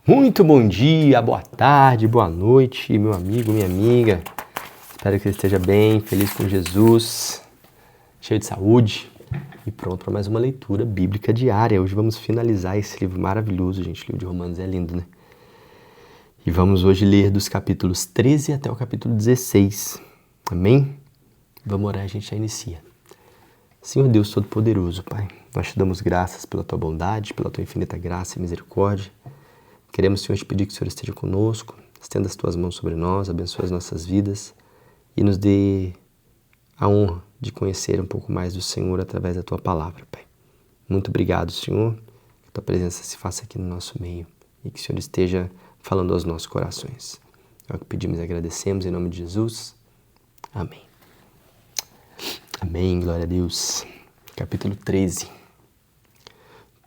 Muito bom dia, boa tarde, boa noite, meu amigo, minha amiga. Espero que você esteja bem, feliz com Jesus, cheio de saúde e pronto para mais uma leitura bíblica diária. Hoje vamos finalizar esse livro maravilhoso, gente. O livro de Romanos é lindo, né? E vamos hoje ler dos capítulos 13 até o capítulo 16. Amém? Vamos orar, a gente já inicia. Senhor Deus Todo-Poderoso, Pai, nós te damos graças pela Tua bondade, pela Tua infinita graça e misericórdia. Queremos, Senhor, te pedir que o Senhor esteja conosco, estenda as Tuas mãos sobre nós, abençoe as nossas vidas e nos dê a honra de conhecer um pouco mais do Senhor através da Tua palavra, Pai. Muito obrigado, Senhor, que a Tua presença se faça aqui no nosso meio e que o Senhor esteja falando aos nossos corações. É o que pedimos e agradecemos em nome de Jesus. Amém. Amém, glória a Deus. Capítulo 13.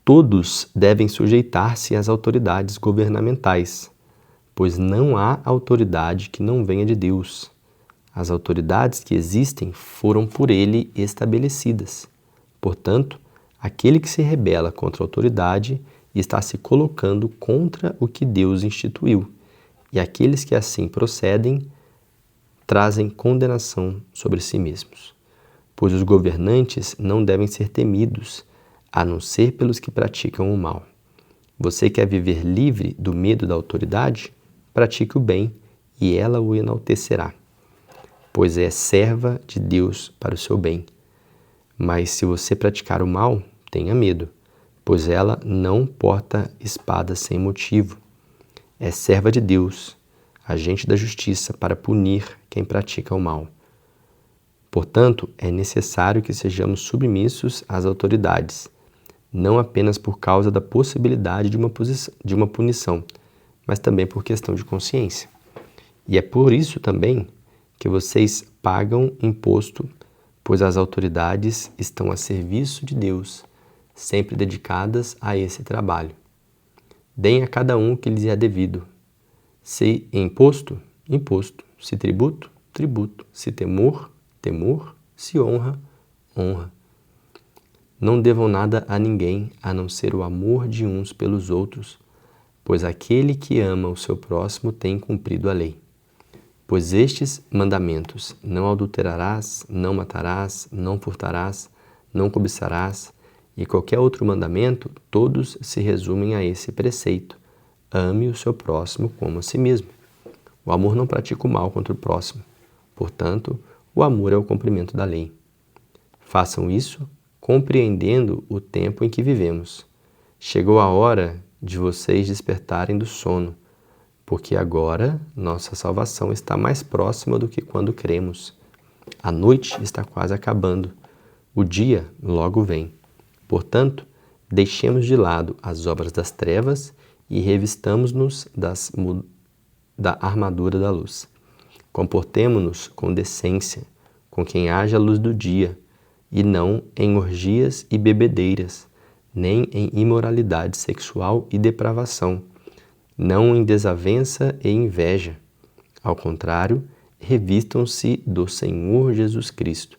Todos devem sujeitar-se às autoridades governamentais, pois não há autoridade que não venha de Deus. As autoridades que existem foram por Ele estabelecidas. Portanto, aquele que se rebela contra a autoridade está se colocando contra o que Deus instituiu, e aqueles que assim procedem trazem condenação sobre si mesmos. Pois os governantes não devem ser temidos, a não ser pelos que praticam o mal. Você quer viver livre do medo da autoridade? Pratique o bem, e ela o enaltecerá, pois é serva de Deus para o seu bem. Mas se você praticar o mal, tenha medo, pois ela não porta espada sem motivo. É serva de Deus, agente da justiça para punir quem pratica o mal. Portanto, é necessário que sejamos submissos às autoridades, não apenas por causa da possibilidade de uma punição, mas também por questão de consciência. E é por isso também que vocês pagam imposto, pois as autoridades estão a serviço de Deus, sempre dedicadas a esse trabalho. Deem a cada um o que lhes é devido. Se imposto, imposto. Se tributo, tributo. Se temor, temor. Se honra, honra. Não devam nada a ninguém, a não ser o amor de uns pelos outros, pois aquele que ama o seu próximo tem cumprido a lei. Pois estes mandamentos, não adulterarás, não matarás, não furtarás, não cobiçarás, e qualquer outro mandamento, todos se resumem a esse preceito: ame o seu próximo como a si mesmo. O amor não pratica o mal contra o próximo, portanto, o amor é o cumprimento da lei. Façam isso compreendendo o tempo em que vivemos. Chegou a hora de vocês despertarem do sono, porque agora nossa salvação está mais próxima do que quando cremos. A noite está quase acabando, o dia logo vem. Portanto, deixemos de lado as obras das trevas e revistamo-nos da armadura da luz. Comportemo-nos com decência, com quem haja a luz do dia, e não em orgias e bebedeiras, nem em imoralidade sexual e depravação, não em desavença e inveja. Ao contrário, revistam-se do Senhor Jesus Cristo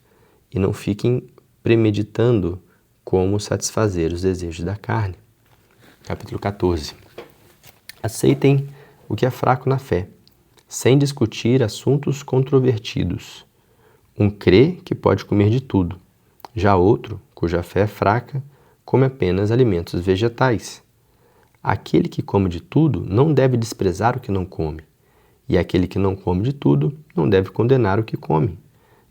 e não fiquem premeditando como satisfazer os desejos da carne. Capítulo 14. Aceitem o que é fraco na fé, sem discutir assuntos controvertidos. Um crê que pode comer de tudo. Já outro, cuja fé é fraca, come apenas alimentos vegetais. Aquele que come de tudo não deve desprezar o que não come, e aquele que não come de tudo não deve condenar o que come,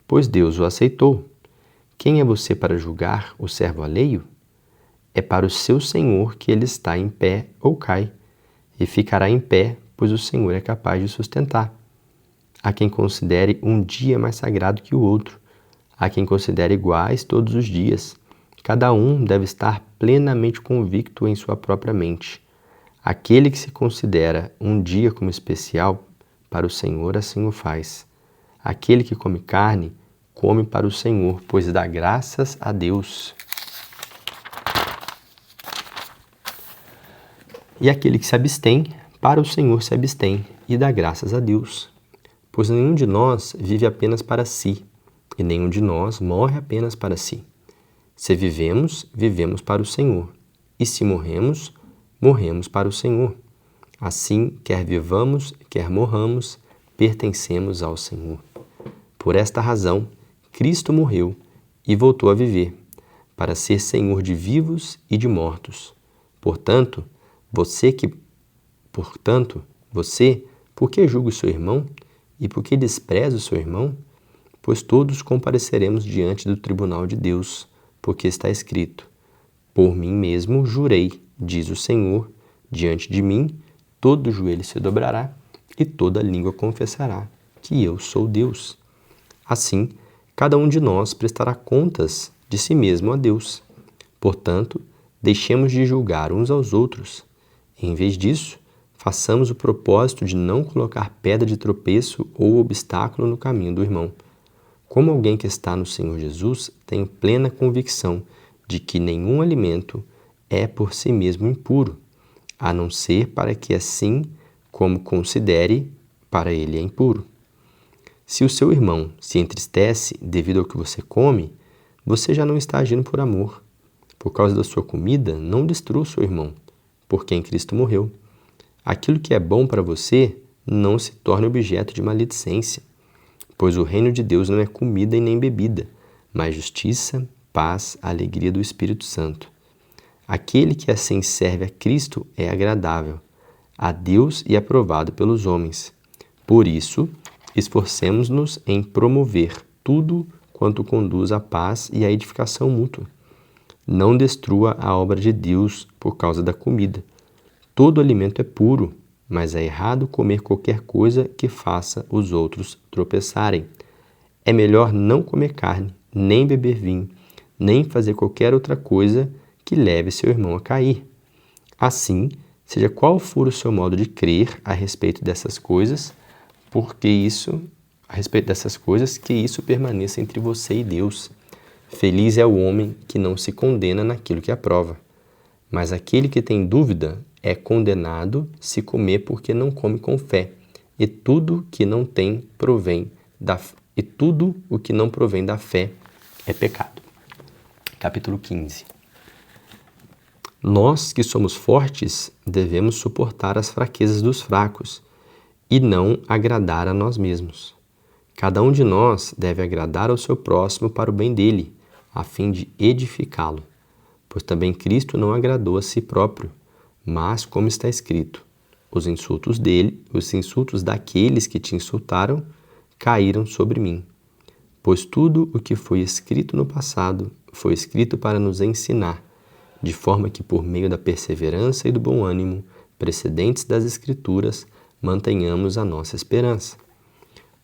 pois Deus o aceitou. Quem é você para julgar o servo alheio? É para o seu Senhor que ele está em pé ou cai, e ficará em pé, pois o Senhor é capaz de sustentar. Há quem considere um dia mais sagrado que o outro, há quem considere iguais todos os dias. Cada um deve estar plenamente convicto em sua própria mente. Aquele que se considera um dia como especial para o Senhor, assim o faz. Aquele que come carne, come para o Senhor, pois dá graças a Deus. E aquele que se abstém, para o Senhor se abstém, e dá graças a Deus. Pois nenhum de nós vive apenas para si, e nenhum de nós morre apenas para si. Se vivemos, vivemos para o Senhor, e se morremos, morremos para o Senhor. Assim, quer vivamos, quer morramos, pertencemos ao Senhor. Por esta razão, Cristo morreu e voltou a viver, para ser Senhor de vivos e de mortos. Portanto, você, por que julga o seu irmão? E por que despreza o seu irmão? Pois todos compareceremos diante do tribunal de Deus, porque está escrito: por mim mesmo jurei, diz o Senhor, diante de mim todo joelho se dobrará e toda língua confessará que eu sou Deus. Assim, cada um de nós prestará contas de si mesmo a Deus. Portanto, deixemos de julgar uns aos outros. Em vez disso, façamos o propósito de não colocar pedra de tropeço ou obstáculo no caminho do irmão. Como alguém que está no Senhor Jesus, tenho plena convicção de que nenhum alimento é por si mesmo impuro, a não ser para que assim como considere, para ele é impuro. Se o seu irmão se entristece devido ao que você come, você já não está agindo por amor. Por causa da sua comida, não destrua o seu irmão, por quem Cristo morreu. Aquilo que é bom para você não se torne objeto de maledicência, pois o reino de Deus não é comida e nem bebida, mas justiça, paz, alegria do Espírito Santo. Aquele que assim serve a Cristo é agradável a Deus e aprovado pelos homens. Por isso, esforcemo-nos em promover tudo quanto conduz à paz e à edificação mútua. Não destrua a obra de Deus por causa da comida. Todo alimento é puro, mas é errado comer qualquer coisa que faça os outros tropeçarem. É melhor não comer carne, nem beber vinho, nem fazer qualquer outra coisa que leve seu irmão a cair. Assim, seja qual for o seu modo de crer a respeito dessas coisas, que isso permaneça entre você e Deus. Feliz é o homem que não se condena naquilo que aprova. Mas aquele que tem dúvida é condenado se comer porque não come com fé, e tudo o que não provém da fé é pecado. Capítulo 15. Nós que somos fortes devemos suportar as fraquezas dos fracos e não agradar a nós mesmos. Cada um de nós deve agradar ao seu próximo para o bem dele, a fim de edificá-lo. Pois também Cristo não agradou a si próprio, mas, como está escrito, os insultos daqueles que te insultaram caíram sobre mim. Pois tudo o que foi escrito no passado foi escrito para nos ensinar, de forma que por meio da perseverança e do bom ânimo precedentes das Escrituras mantenhamos a nossa esperança.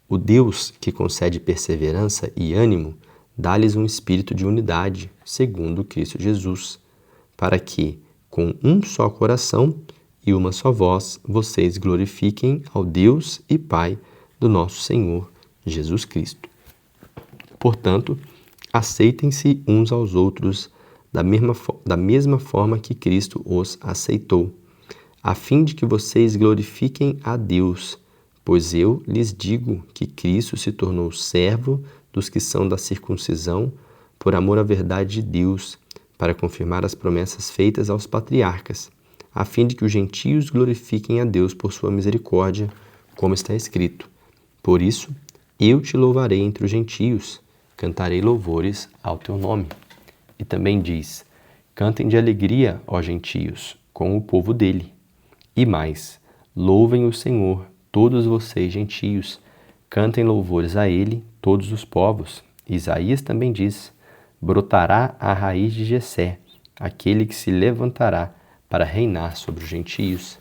O Deus que concede perseverança e ânimo dá-lhes um espírito de unidade, segundo Cristo Jesus, para que, com um só coração e uma só voz, vocês glorifiquem ao Deus e Pai do nosso Senhor Jesus Cristo. Portanto, aceitem-se uns aos outros da mesma forma que Cristo os aceitou, a fim de que vocês glorifiquem a Deus, pois eu lhes digo que Cristo se tornou servo dos que são da circuncisão por amor à verdade de Deus, para confirmar as promessas feitas aos patriarcas, a fim de que os gentios glorifiquem a Deus por sua misericórdia, como está escrito: por isso, eu te louvarei entre os gentios, cantarei louvores ao teu nome. E também diz: cantem de alegria, ó gentios, com o povo dele. E mais, louvem o Senhor, todos vocês gentios, cantem louvores a ele, todos os povos. Isaías também diz: brotará a raiz de Jessé, aquele que se levantará para reinar sobre os gentios.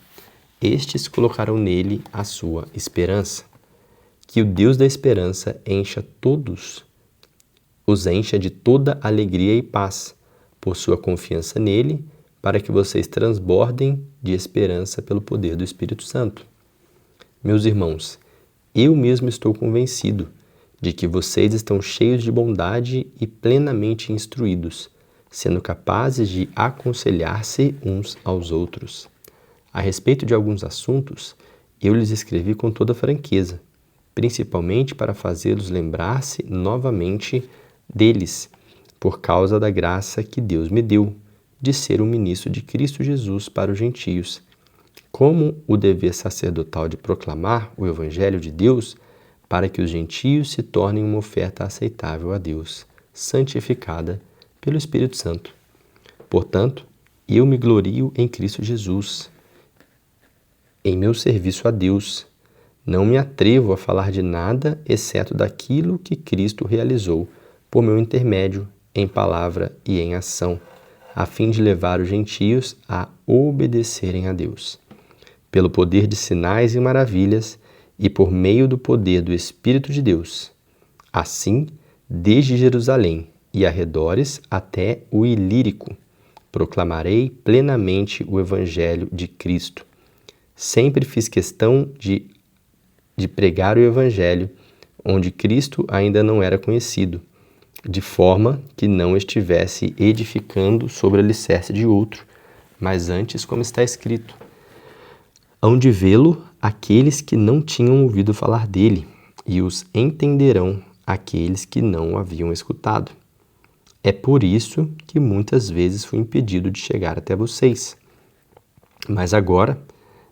Estes colocarão nele a sua esperança. Que o Deus da esperança os encha de toda alegria e paz, por sua confiança nele, para que vocês transbordem de esperança pelo poder do Espírito Santo. Meus irmãos, eu mesmo estou convencido de que vocês estão cheios de bondade e plenamente instruídos, sendo capazes de aconselhar-se uns aos outros. A respeito de alguns assuntos, eu lhes escrevi com toda franqueza, principalmente para fazê-los lembrar-se novamente deles, por causa da graça que Deus me deu, de ser um ministro de Cristo Jesus para os gentios, como o dever sacerdotal de proclamar o Evangelho de Deus para que os gentios se tornem uma oferta aceitável a Deus, santificada pelo Espírito Santo. Portanto, eu me glorio em Cristo Jesus, em meu serviço a Deus. Não me atrevo a falar de nada exceto daquilo que Cristo realizou por meu intermédio, em palavra e em ação, a fim de levar os gentios a obedecerem a Deus. Pelo poder de sinais e maravilhas e por meio do poder do Espírito de Deus. Assim, desde Jerusalém e arredores até o Ilírico, proclamarei plenamente o Evangelho de Cristo. Sempre fiz questão de pregar o Evangelho onde Cristo ainda não era conhecido, de forma que não estivesse edificando sobre alicerce de outro, mas antes, como está escrito, hão de vê-lo aqueles que não tinham ouvido falar dele, e os entenderão aqueles que não o haviam escutado. É por isso que muitas vezes fui impedido de chegar até vocês. Mas agora,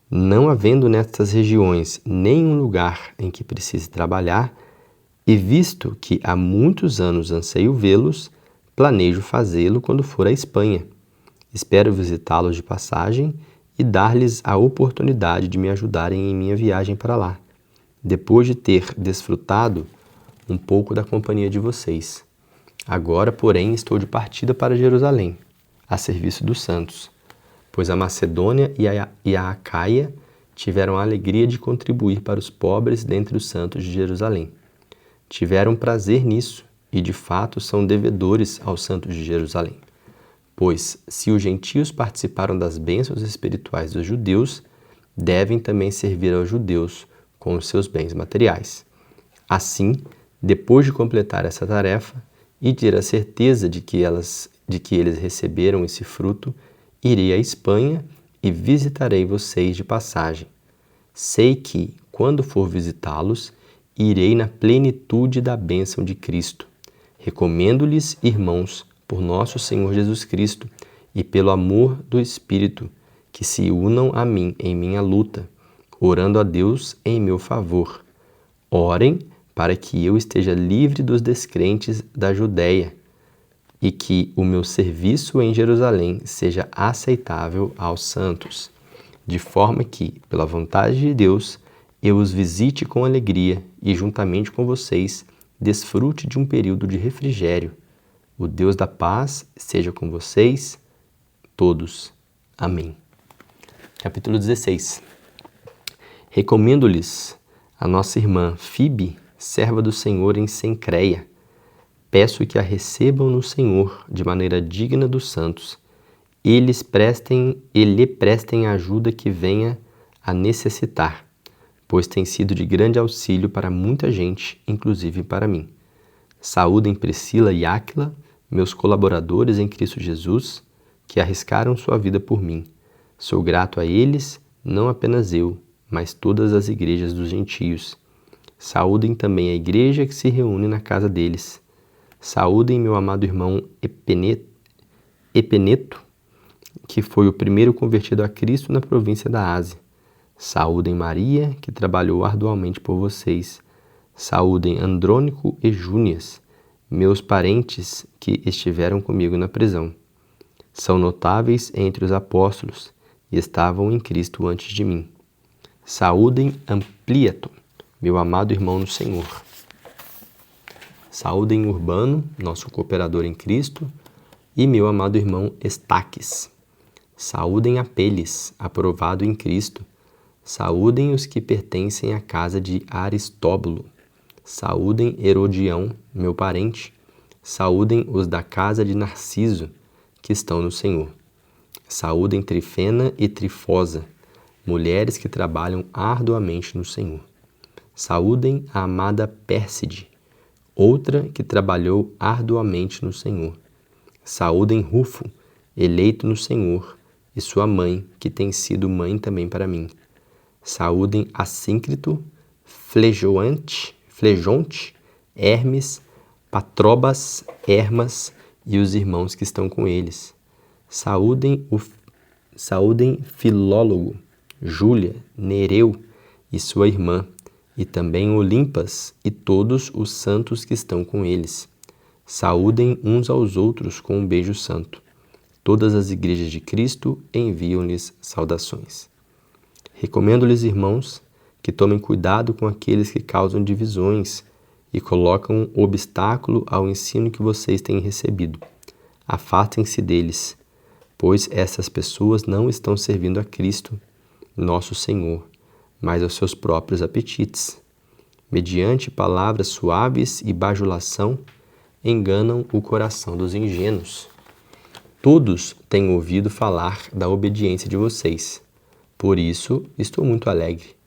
não havendo nestas regiões nenhum lugar em que precise trabalhar, e visto que há muitos anos anseio vê-los, planejo fazê-lo quando for à Espanha. Espero visitá-los de passagem e dar-lhes a oportunidade de me ajudarem em minha viagem para lá, depois de ter desfrutado um pouco da companhia de vocês. Agora, porém, estou de partida para Jerusalém, a serviço dos santos, pois a Macedônia e a Acaia tiveram a alegria de contribuir para os pobres dentre os santos de Jerusalém. Tiveram prazer nisso e, de fato, são devedores aos santos de Jerusalém. Pois, se os gentios participaram das bênçãos espirituais dos judeus, devem também servir aos judeus com os seus bens materiais. Assim, depois de completar essa tarefa e ter a certeza de que eles receberam esse fruto, irei à Espanha e visitarei vocês de passagem. Sei que, quando for visitá-los, irei na plenitude da bênção de Cristo. Recomendo-lhes, irmãos, por nosso Senhor Jesus Cristo e pelo amor do Espírito, que se unam a mim em minha luta, orando a Deus em meu favor. Orem para que eu esteja livre dos descrentes da Judéia e que o meu serviço em Jerusalém seja aceitável aos santos, de forma que, pela vontade de Deus, eu os visite com alegria e, juntamente com vocês, desfrute de um período de refrigério. O Deus da paz seja com vocês todos. Amém. Capítulo 16. Recomendo-lhes a nossa irmã Fibe, serva do Senhor em Cencreia. Peço que a recebam no Senhor de maneira digna dos santos e lhe prestem a ajuda que venha a necessitar, pois tem sido de grande auxílio para muita gente, inclusive para mim. Saúdem Priscila e Áquila, meus colaboradores em Cristo Jesus, que arriscaram sua vida por mim. Sou grato a eles, não apenas eu, mas todas as igrejas dos gentios. Saúdem também a igreja que se reúne na casa deles. Saúdem meu amado irmão Epeneto, que foi o primeiro convertido a Cristo na província da Ásia. Saúdem Maria, que trabalhou arduamente por vocês. Saúdem Andrônico e Júnias, meus parentes que estiveram comigo na prisão. São notáveis entre os apóstolos e estavam em Cristo antes de mim. Saúdem Ampliato, meu amado irmão no Senhor. Saúdem Urbano, nosso cooperador em Cristo, e meu amado irmão Estaques. Saúdem Apeles, aprovado em Cristo. Saúdem os que pertencem à casa de Aristóbulo. Saúdem Herodião, meu parente. Saúdem os da casa de Narciso, que estão no Senhor. Saúdem Trifena e Trifosa, mulheres que trabalham arduamente no Senhor. Saúdem a amada Pérside, outra que trabalhou arduamente no Senhor. Saúdem Rufo, eleito no Senhor, e sua mãe, que tem sido mãe também para mim. Saúdem Assíncrito, Flegonte, Hermes, Patrobas, Hermas e os irmãos que estão com eles. Saúdem Filólogo, Júlia, Nereu e sua irmã, e também Olimpas e todos os santos que estão com eles. Saúdem uns aos outros com um beijo santo. Todas as igrejas de Cristo enviam-lhes saudações. Recomendo-lhes, irmãos, que tomem cuidado com aqueles que causam divisões e colocam obstáculo ao ensino que vocês têm recebido. Afastem-se deles, pois essas pessoas não estão servindo a Cristo, nosso Senhor, mas aos seus próprios apetites. Mediante palavras suaves e bajulação, enganam o coração dos ingênuos. Todos têm ouvido falar da obediência de vocês. Por isso, estou muito alegre.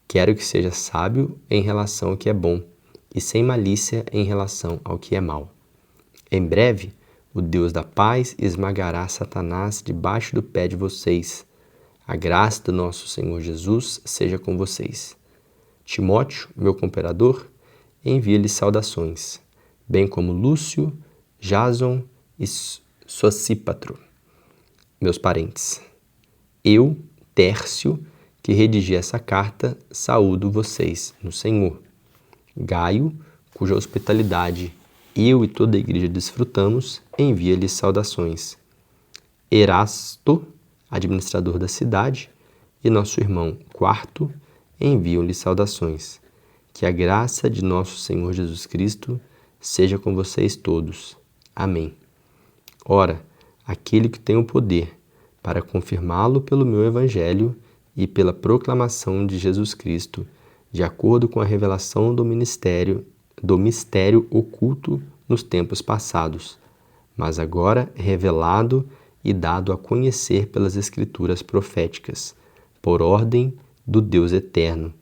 Quero que seja sábio em relação ao que é bom e sem malícia em relação ao que é mal. Em breve, o Deus da paz esmagará Satanás debaixo do pé de vocês. A graça do nosso Senhor Jesus seja com vocês. Timóteo, meu cooperador, envia-lhe saudações, bem como Lúcio, Jason e Sosípatro, meus parentes. Eu, Tércio, que redigi essa carta, saúdo vocês no Senhor. Gaio, cuja hospitalidade eu e toda a igreja desfrutamos, envia-lhe saudações. Erasto, administrador da cidade, e nosso irmão Quarto, enviam-lhe saudações. Que a graça de nosso Senhor Jesus Cristo seja com vocês todos. Amém. Ora, aquele que tem o poder para confirmá-lo pelo meu evangelho e pela proclamação de Jesus Cristo, de acordo com a revelação do mistério oculto nos tempos passados, mas agora revelado e dado a conhecer pelas Escrituras proféticas, por ordem do Deus eterno,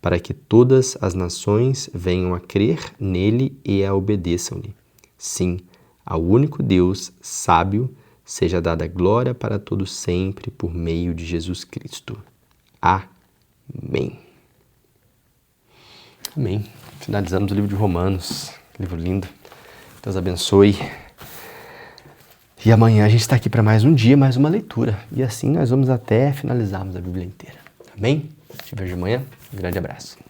para que todas as nações venham a crer nele e a obedeçam-lhe. Sim, ao único Deus sábio, seja dada glória para todos sempre por meio de Jesus Cristo. Amém. Amém. Finalizamos o livro de Romanos. Livro lindo. Deus abençoe. E amanhã a gente está aqui para mais um dia, mais uma leitura. E assim nós vamos até finalizarmos a Bíblia inteira. Amém? Te vejo amanhã. Um grande abraço.